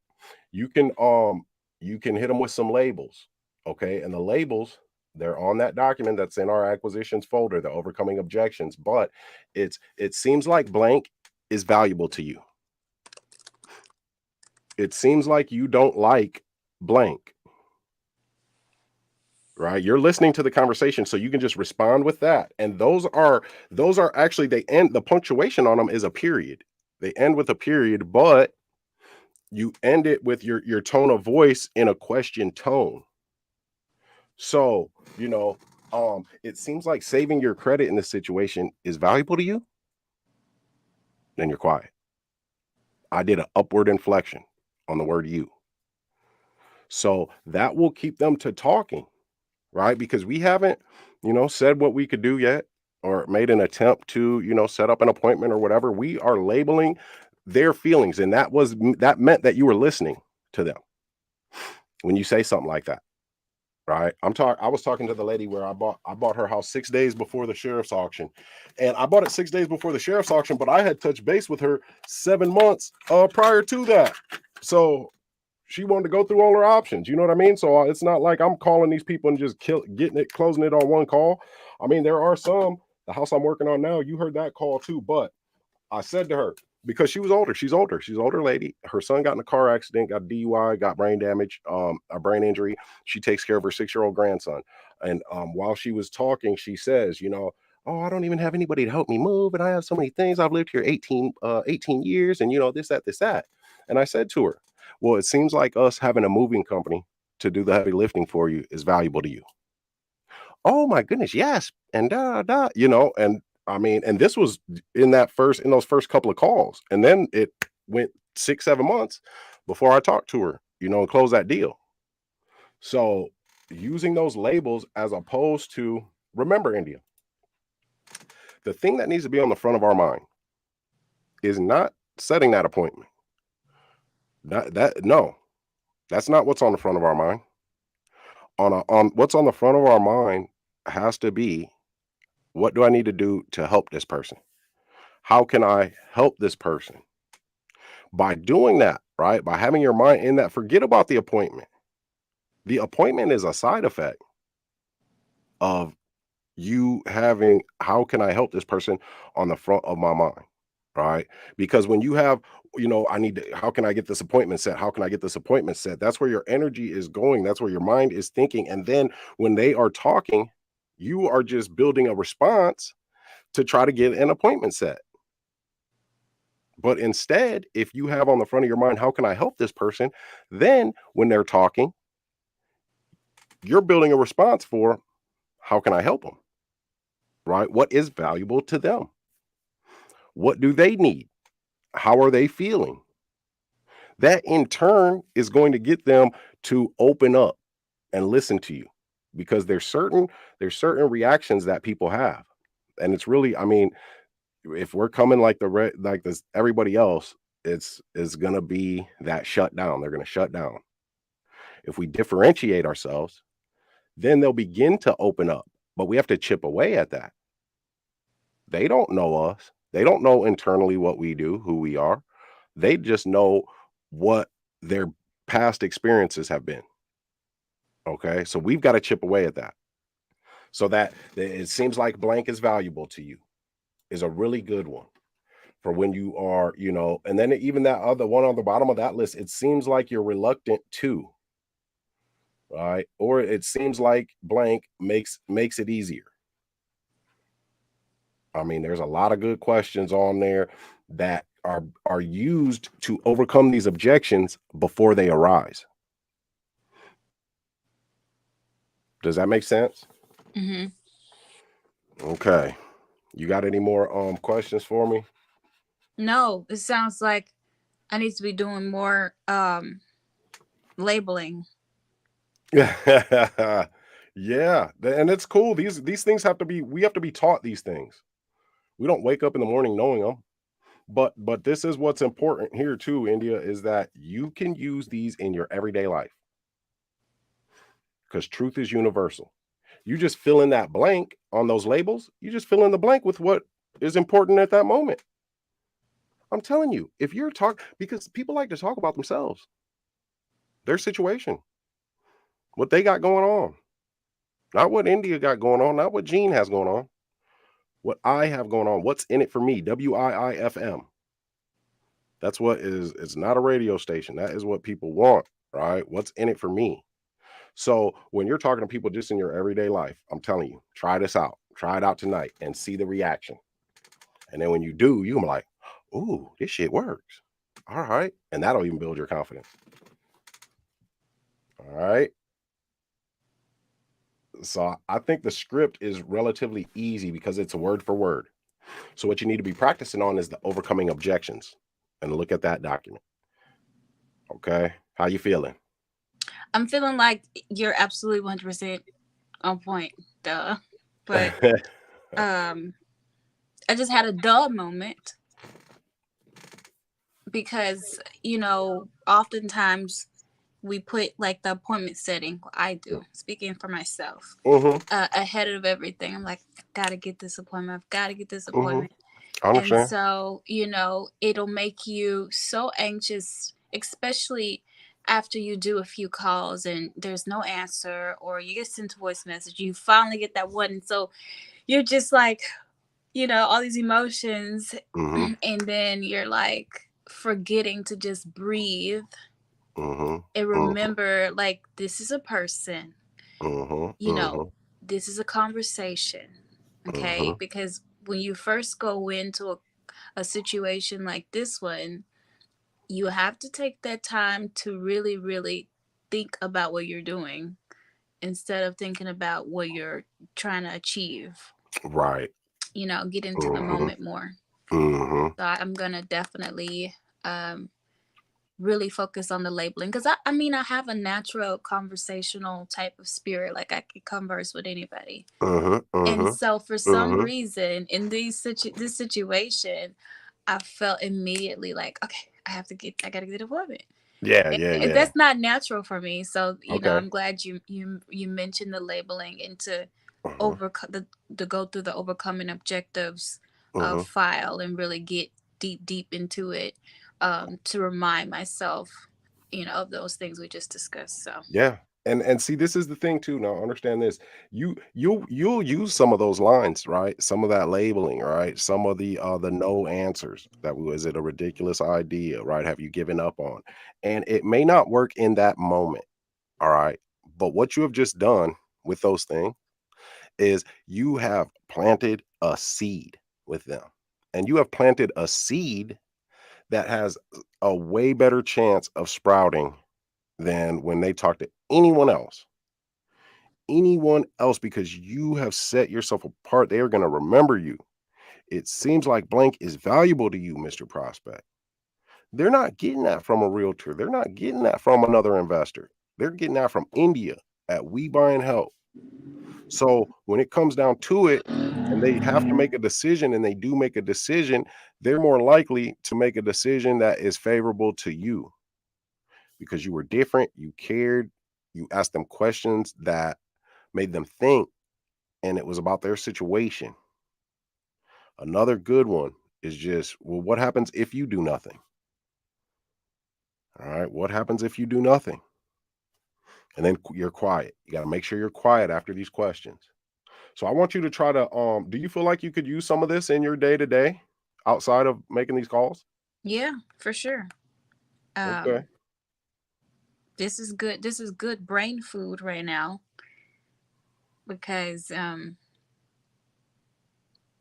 you can um you can hit them with some labels, okay? And the labels, they're on that document that's in our acquisitions folder, the overcoming objections. But it seems like blank is valuable to you. It seems like you don't like blank, right? You're listening to the conversation, so you can just respond with that. And those are actually, they end, the punctuation on them is a period. They end with a period, but you end it with your tone of voice in a question tone. So, it seems like saving your credit in this situation is valuable to you, then you're quiet. I did an upward inflection on the word you. So that will keep them to talking, right? Because we haven't, said what we could do yet, or made an attempt to, set up an appointment or whatever. We are labeling their feelings. And that meant that you were listening to them when you say something like that. Right. I was talking to the lady where I bought her house 6 days before the sheriff's auction. And I bought it 6 days before the sheriff's auction, but I had touched base with her 7 months prior to that. So she wanted to go through all her options. You know what I mean? So it's not like I'm calling these people and just closing it on one call. I mean, there are some, the house I'm working on now, you heard that call too, but I said to her, because she was older, she's an older lady. Her son got in a car accident, got DUI, got brain damage, a brain injury. She takes care of her 6-year-old grandson. And while she was talking, she says, oh, I don't even have anybody to help me move. And I have so many things. I've lived here 18 years, and this, that, this, that. And I said to her, well, it seems like us having a moving company to do the heavy lifting for you is valuable to you. Oh my goodness, yes. And and I mean, and this was in those first couple of calls. And then it went 6, 7 months before I talked to her, and closed that deal. So using those labels as opposed to, remember, India, the thing that needs to be on the front of our mind is not setting that appointment. No, that's not what's on the front of our mind. On what's on the front of our mind has to be, what do I need to do to help this person? How can I help this person? By doing that, right? By having your mind in that, forget about the appointment. The appointment is a side effect of you having, how can I help this person, on the front of my mind, right? Because when you have, I need to, how can I get this appointment set? How can I get this appointment set? That's where your energy is going. That's where your mind is thinking. And then when they are talking, you are just building a response to try to get an appointment set. But instead, if you have on the front of your mind, how can I help this person? Then when they're talking, you're building a response for, how can I help them? Right? What is valuable to them? What do they need? How are they feeling? That in turn is going to get them to open up and listen to you, because there's certain reactions that people have. And it's really, I mean, if we're coming like like this, everybody else, it's gonna be that shut down. They're gonna shut down. If we differentiate ourselves, then they'll begin to open up. But we have to chip away at that. They don't know us. They don't know internally what we do, who we are. They just know what their past experiences have been. Okay. So we've got to chip away at that. So that it seems like blank is valuable to you is a really good one for when you are, and then even that other one on the bottom of that list, it seems like you're reluctant to, right? Or it seems like blank makes it easier. I mean, there's a lot of good questions on there that are used to overcome these objections before they arise. Does that make sense? Mm-hmm. Okay. You got any more questions for me? No, it sounds like I need to be doing more labeling. Yeah. And it's cool. These things we have to be taught these things. We don't wake up in the morning knowing them. But this is what's important here too, India, is that you can use these in your everyday life. Because truth is universal. You just fill in that blank on those labels. You just fill in the blank with what is important at that moment. I'm telling you, if you're because people like to talk about themselves, their situation, what they got going on, not what India got going on, not what Gene has going on, what I have going on, what's in it for me, WIIFM. That's what it's not a radio station. That is what people want, right? What's in it for me? So when you're talking to people just in your everyday life, I'm telling you, try this out. Try it out tonight and see the reaction. And then when you do, you're like, ooh, this shit works. All right. And that'll even build your confidence. All right. So I think the script is relatively easy because it's a word for word. So what you need to be practicing on is the overcoming objections. And look at that document. Okay. How you feeling? I'm feeling like you're absolutely 100% on point. Duh. But I just had a duh moment because, oftentimes we put like the appointment setting, I do, speaking for myself, ahead of everything. I'm like, I've got to get this appointment. I've got to get this appointment. I understand. And so, it'll make you so anxious, especially after you do a few calls and there's no answer, or you get sent a voice message, you finally get that one. And so you're just like, all these emotions. And then you're like forgetting to just breathe and remember, like, this is a person, this is a conversation. Okay. Because when you first go into a situation like this one, you have to take that time to really, really think about what you're doing instead of thinking about what you're trying to achieve. Right. Get into the moment more. So I'm going to definitely really focus on the labeling because I mean, I have a natural conversational type of spirit. Like I can converse with anybody. And so for some reason in this situation, I felt immediately like, okay, I got to get an appointment. Yeah. That's not natural for me. So, Okay. I'm glad you mentioned the labeling and to to go through the overcoming objectives file and really get deep into it, to remind myself, of those things we just discussed. So Yeah. And see, this is the thing too. Now understand this. You'll use some of those lines, right? Some of that labeling, right? Some of the no answers. Is it a ridiculous idea, right? Have you given up on? And it may not work in that moment. All right. But what you have just done with those things is you have planted a seed with them. And you have planted a seed that has a way better chance of sprouting than when they talk to anyone else, because you have set yourself apart. They are going to remember you. It seems like blank is valuable to you, Mr. Prospect. They're not getting that from a realtor. They're not getting that from another investor. They're getting that from India at We Buy and Help. So when it comes down to it, and they have to make a decision and they do make a decision, they're more likely to make a decision that is favorable to you because you were different, you cared, you asked them questions that made them think, and it was about their situation. Another good one is just, well, what happens if you do nothing? All right. What happens if you do nothing? And then you're quiet. You got to make sure you're quiet after these questions. So I want you to try to do you feel like you could use some of this in your day to day outside of making these calls? Yeah, for sure. Okay. Um, this is good. This is good brain food right now because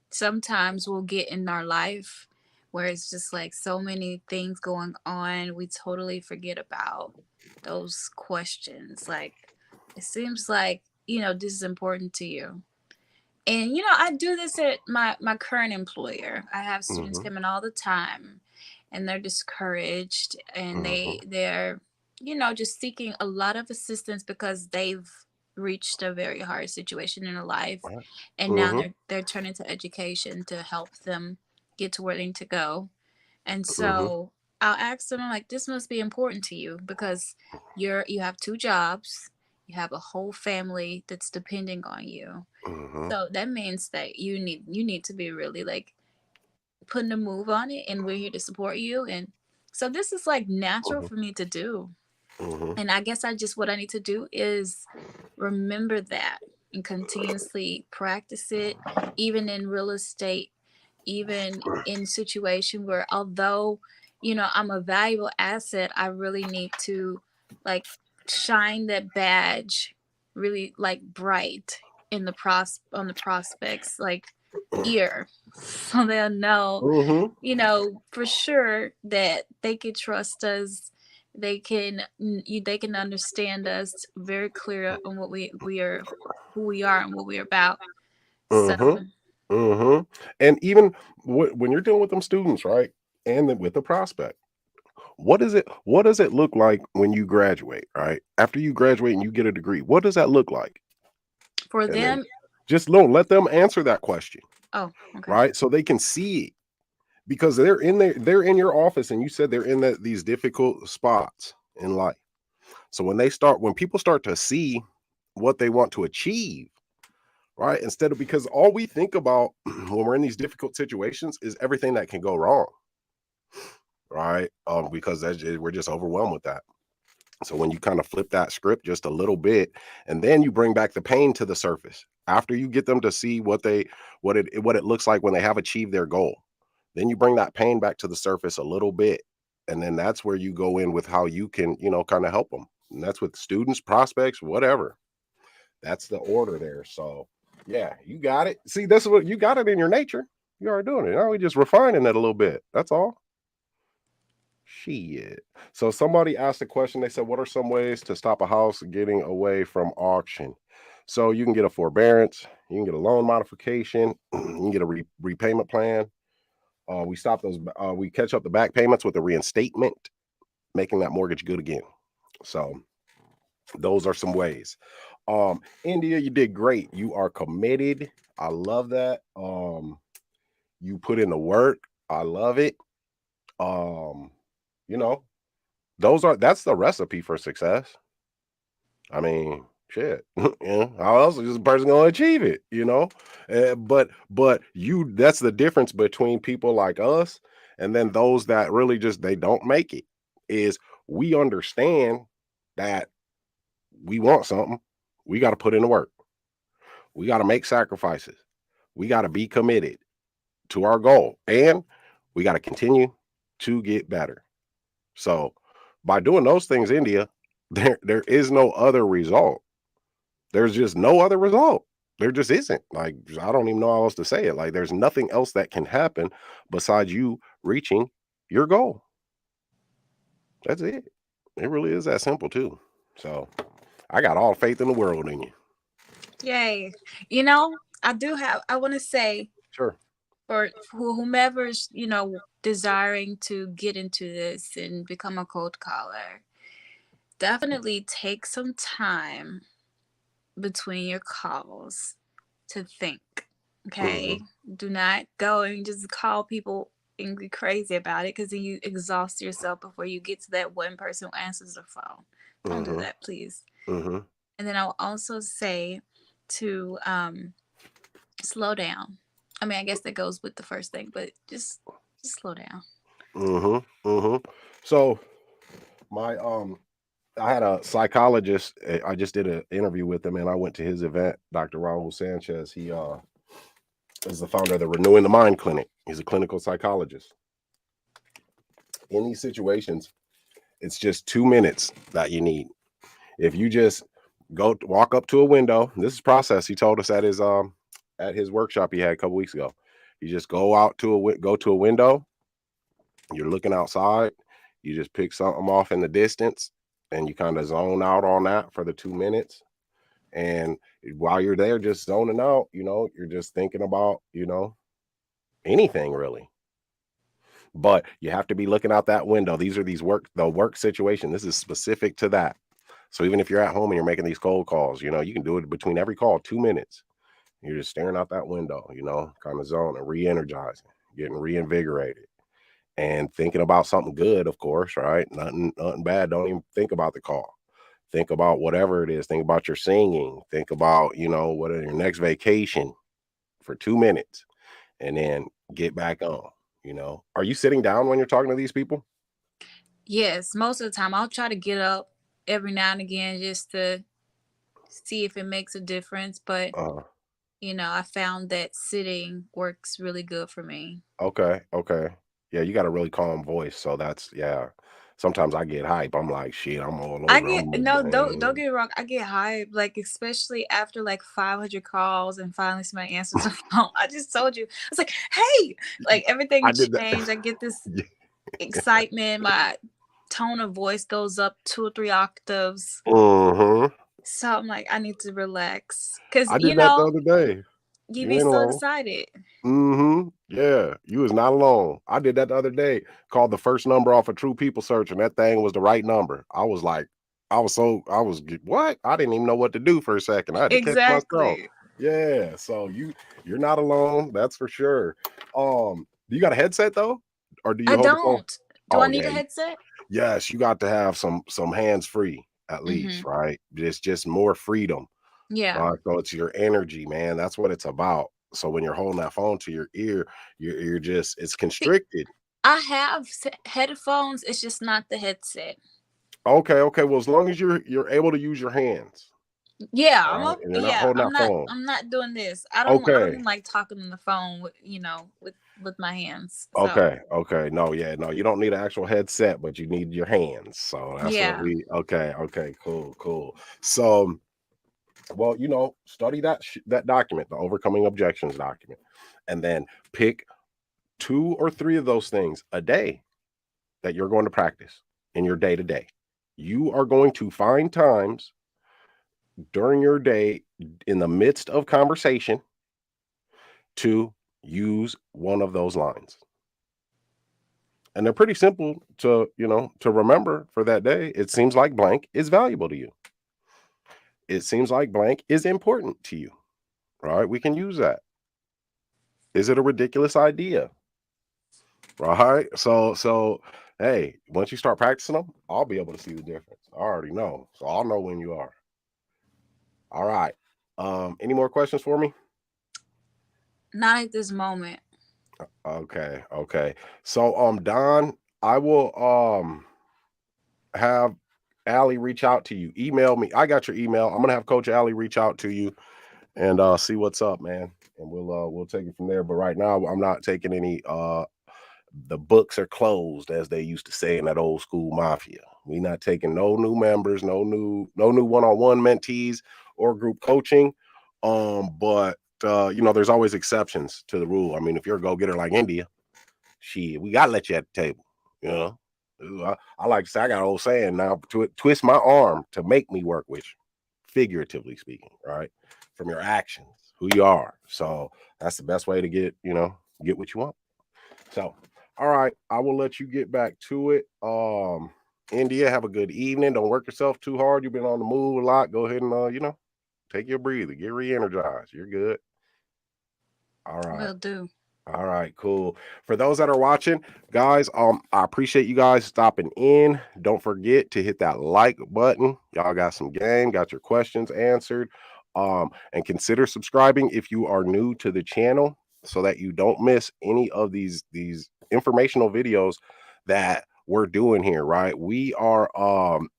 sometimes we'll get in our life where it's just like so many things going on, we totally forget about those questions. Like, it seems like, this is important to you. And I do this at my current employer. I have students Mhm. come in all the time, and they're discouraged, and Mhm. they're just seeking a lot of assistance because they've reached a very hard situation in their life, Right. and now Mhm. they're turning to education to help them get to where they need to go. And Mhm. so I'll ask them, I'm like, this must be important to you because you have two jobs, you have a whole family that's depending on you. Mhm. So that means that you need to be really like putting a move on it, and we're here to support you. And so this is like natural Mhm. for me to do. Mhm. And I guess what I need to do is remember that and continuously practice it, even in real estate, even in situation where, although I'm a valuable asset, I really need to like shine that badge really like bright in the on the prospects like ear, so they'll know, Mhm. for sure that they can trust us. They can understand us very clear on what we are, who we are, and what we're about. So Mhm. Mhm. And even when you're dealing with them students, right? And then with the prospect, what does it look like when you graduate, right? After you graduate and you get a degree, what does that look like? for And then them, just let them answer that question, oh, okay. right? So they can see it because they're in your office and you said they're in these difficult spots in life. So when people start to see what they want to achieve, right? Instead of, because all we think about when we're in these difficult situations is everything that can go wrong, right? Because we're just overwhelmed with that. So when you kind of flip that script just a little bit, and then you bring back the pain to the surface after you get them to see what it looks like when they have achieved their goal, then you bring that pain back to the surface a little bit, and then that's where you go in with how you can kind of help them. And that's with students, prospects, whatever. That's the order there. So yeah, you got it. See, this is what you got it in your nature. You are doing it. Now we just refining it a little bit. That's all. Shit. So somebody asked a question. They said, "What are some ways to stop a house getting away from auction?" So you can get a forbearance, you can get a loan modification, you can get a repayment plan. We catch up the back payments with a reinstatement, making that mortgage good again. So those are some ways. India, you did great. You are committed. I love that. You put in the work. I love it. Um, you know, that's the recipe for success. I mean, shit. How else is a person gonna achieve it? But that's the difference between people like us and then those that really just they don't make it. Is we understand that we want something, we got to put in the work, we got to make sacrifices, we got to be committed to our goal, and we got to continue to get better. So by doing those things, India, there is no other result. There's just no other result. There just isn't. Like, I don't even know how else to say it. Like, there's nothing else that can happen besides you reaching your goal. That's it. It really is that simple too. So I got all faith in the world in you. Yay. I want to say, Sure. for whomever's, desiring to get into this and become a cold caller, definitely take some time between your calls to think. Hmm. Okay. Do not go and just call people and be crazy about it because then you exhaust yourself before you get to that one person who answers the phone. Don't do Hmm. that, please. Hmm. And then I'll also say to slow down. I mean, I guess that goes with the first thing, but just slow down. Hmm. Hmm. So my I had a psychologist. I just did an interview with him, and I went to his event. Dr. Raul Sanchez. He is the founder of the Renewing the Mind Clinic. He's a clinical psychologist. In these situations, it's just 2 minutes that you need. If you just walk up to a window, this is process. He told us at his workshop he had a couple weeks ago. You just go to a window. You're looking outside. You just pick something off in the distance, and you kind of zone out on that for the 2 minutes. And while you're there, just zoning out, you're just thinking about, anything really. But you have to be looking out that window. These are the work situation. This is specific to that. So even if you're at home and you're making these cold calls, you can do it between every call, 2 minutes. You're just staring out that window, kind of zoning, re-energizing, getting reinvigorated, and thinking about something good, of course, right? Nothing bad. Don't even think about the call. Think about whatever it is. Think about your singing. Think about, what are your next vacation for 2 minutes, and then get back on. Are you sitting down when you're talking to these people? Yes, most of the time I'll try to get up every now and again just to see if it makes a difference. But, Uh, I found that sitting works really good for me. okay, okay. Yeah, you got a really calm voice, so that's yeah. Sometimes I get hype. I'm like, shit, I'm all I over. get no, don't get me wrong. I get hyped, like especially after like 500 calls and finally somebody answers the phone. I just told you, it's like, hey, like I everything did that. changed. I get this excitement. My tone of voice goes up 2 or 3 octaves. Hmm. So I'm like, I need to relax because I did that the other day. you You be ain't so alone. excited. Yeah, you was not alone. I did that the other day. Called the first number off a True People search, and that thing was the right number. I was like, what? I didn't even know what to do for a second. I had to catch myself. Exactly. Yeah, so you're not alone. That's for sure. Do you got a headset though, or do you I hold the phone? don't. Do I Oh need yeah, a headset? yes. You got to have some hands free at Mm-hmm. least, right? Just more freedom. Yeah. So it's your energy, man. That's what it's about. So when you're holding that phone to your ear, you're just it's See, constricted. I have headphones. It's just not the headset. Okay, okay. Well, as long as you're able to use your hands, Yeah, all right, and you're not yeah, holding that phone. I'm not doing this. I don't Okay, like talking on the phone with, with my hands. So, okay, okay. No, yeah, no, you don't need an actual headset, but you need your hands. So that's what yeah. we. Okay, okay, cool, cool. So, well, study that document, the overcoming objections document, and then pick 2 or 3 of those things a day that you're going to practice in your day to day. You are going to find times during your day in the midst of conversation to use one of those lines. And they're pretty simple to remember for that day. It seems like blank is valuable to you. It seems like blank is important to you. Right? We can use that. Is it a ridiculous idea? Right? So hey, once you start practicing them, I'll be able to see the difference. I already know. So I'll know when you are. All right. Any more questions for me? Not at this moment. Okay, okay. So Don, I will have Allie reach out to you. Email me. I got your email. I'm gonna have Coach Allie reach out to you and see what's up, man. And we'll take it from there. But right now I'm not taking any the books are closed, as they used to say in that old school mafia. We not taking no new members, no new one-on-one mentees or group coaching. But there's always exceptions to the rule. I mean, if you're a go-getter like India, we gotta let you at the table. You know, I like to say I got an old saying now: twist my arm to make me work with you, figuratively speaking, right? From your actions, who you are. So that's the best way to get what you want. So, all right, I will let you get back to it. India, have a good evening. Don't work yourself too hard. You've been on the move a lot. Go ahead and Take your breather. Get re-energized. You're good. All right. Will do. All right, cool. For those that are watching, guys, I appreciate you guys stopping in. Don't forget to hit that like button. Y'all got some game, got your questions answered. And consider subscribing if you are new to the channel so that you don't miss any of these informational videos that we're doing here, right? We are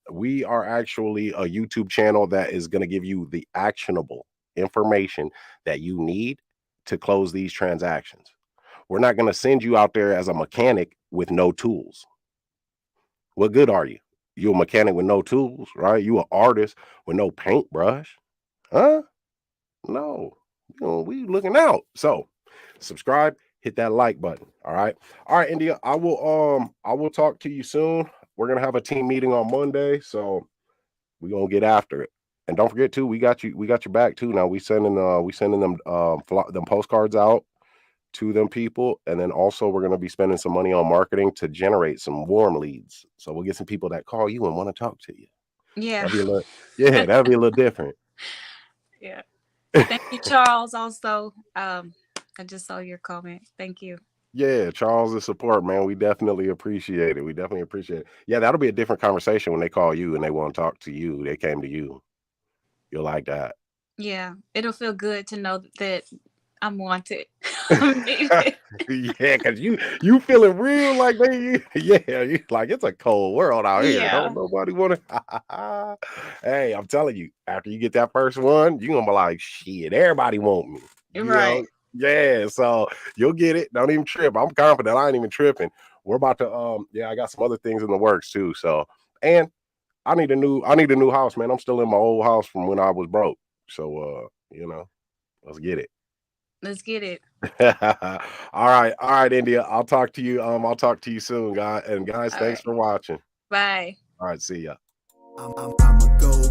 actually a YouTube channel that is going to give you the actionable information that you need to close these transactions. We're not going to send you out there as a mechanic with no tools. What good are you? You a mechanic with no tools, right? You an artist with no paintbrush, huh? No, we looking out. So subscribe, hit that like button. All right, India. I will talk to you soon. We're gonna have a team meeting on Monday, so we're gonna get after it. And don't forget too, we got your back too. Now we sending them them postcards out to them people, and then also we're going to be spending some money on marketing to generate some warm leads, so we'll get some people that call you and want to talk to you. Yeah. That'd be a little, yeah, that'd be a little different. Yeah. Thank you, Charles. Also, I just saw your comment. Thank you. Yeah, Charles, the support, man, we definitely appreciate it. Yeah, that'll be a different conversation when they call you and they want to talk to you. They came to you. You'll like that. Yeah, it'll feel good to know that I'm wanted. Yeah, because you feeling real like you like it's a cold world out here. Yeah. Don't nobody want to. Hey, I'm telling you, after you get that first one, you're gonna be like, shit, everybody want me. You Right. know? Yeah, so you'll get it. Don't even trip. I'm confident. I ain't even tripping. We're about to I got some other things in the works too. So, and I need a new house, man. I'm still in my old house from when I was broke. So let's get it. Let's get it. All right, India. I'll talk to you soon, guys. And guys, thanks for watching. Bye. All right, see ya. I'm a go